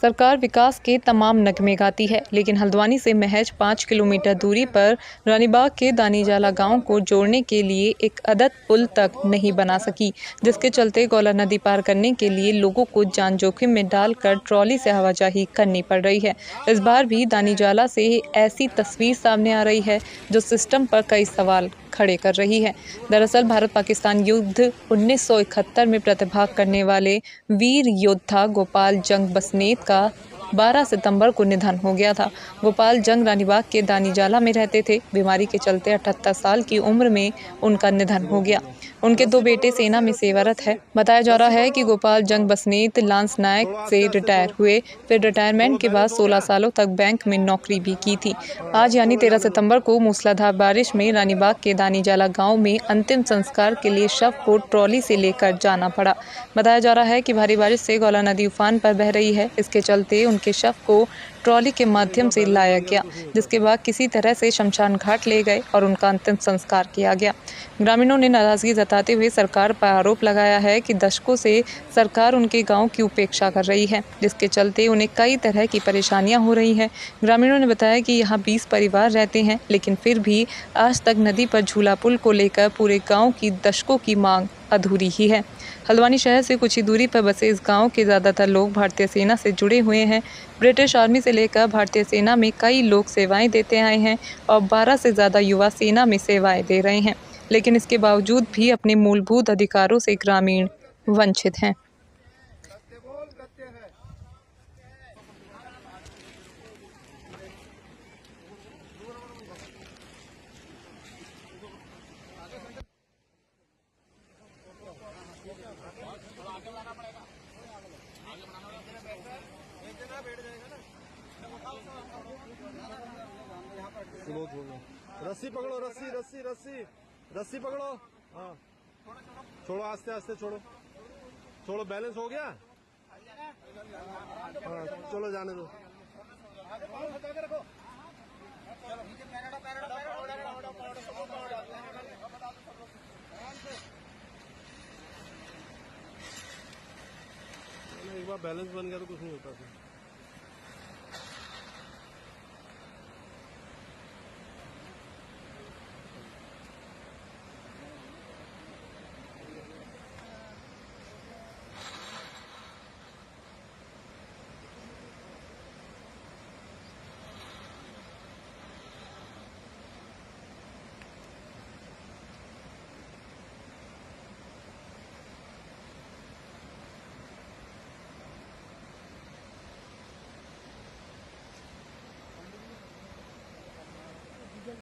सरकार विकास के तमाम नगमे गाती है, लेकिन हल्द्वानी से महज 5 किलोमीटर दूरी पर रानीबाग के दानीजाला गांव को जोड़ने के लिए एक अदद पुल तक नहीं बना सकी, जिसके चलते गौला नदी पार करने के लिए लोगों को जान जोखिम में डालकर ट्रॉली से आवाजाही करनी पड़ रही है। इस बार भी दानीजाला से ऐसी तस्वीर सामने आ रही है जो सिस्टम पर कई सवाल खड़े कर रही है। दरअसल भारत पाकिस्तान युद्ध 1971 में प्रतिभाग करने वाले वीर योद्धा गोपाल जंग बसनेत का 12 सितंबर को निधन हो गया था। गोपाल जंग रानीबाग के दानीजाला में रहते थे। बीमारी के चलते 78 साल की उम्र में उनका निधन हो गया। उनके 2 बेटे सेना में सेवारत है। बताया जा रहा है कि गोपाल जंग बसनेत लांस नायक से रिटायर हुए, फिर रिटायरमेंट के बाद 16 सालों तक बैंक में नौकरी भी की थी। आज यानी 13 सितंबर को मूसलाधार बारिश में रानीबाग के दानीजाला गांव में अंतिम संस्कार के लिए शव को ट्रॉली से लेकर जाना पड़ा। बताया जा रहा है कि भारी बारिश से गौला नदी उफान पर बह रही है। इसके चलते उनके शव को ट्रॉली के माध्यम से लाया गया, जिसके बाद किसी तरह से शमशान घाट ले गए और उनका अंतिम संस्कार किया गया। ग्रामीणों ने नाराजगी जताते हुए सरकार पर आरोप लगाया है कि दशकों से सरकार उनके गांव की उपेक्षा कर रही है, जिसके चलते उन्हें कई तरह की परेशानियां हो रही हैं। ग्रामीणों ने बताया कि यहाँ 20 परिवार रहते हैं, लेकिन फिर भी आज तक नदी पर झूला पुल को लेकर पूरे गाँव की दशकों की मांग अधूरी ही है। हल्द्वानी शहर से कुछ ही दूरी पर बसे इस गांव के ज़्यादातर लोग भारतीय सेना से जुड़े हुए हैं। ब्रिटिश आर्मी से लेकर भारतीय सेना में कई लोग सेवाएं देते आए हैं और 12 से ज़्यादा युवा सेना में सेवाएं दे रहे हैं, लेकिन इसके बावजूद भी अपने मूलभूत अधिकारों से ग्रामीण वंचित हैं। रस्सी पकड़ो, रस्सी रस्सी रस्सी रस्सी पकड़ो। हाँ, छोड़ो, आस्ते आस्ते छोड़ो, छोड़ो। बैलेंस हो गया। हाँ, चलो जाने दो। एक बार बैलेंस बन गया तो कुछ नहीं होता।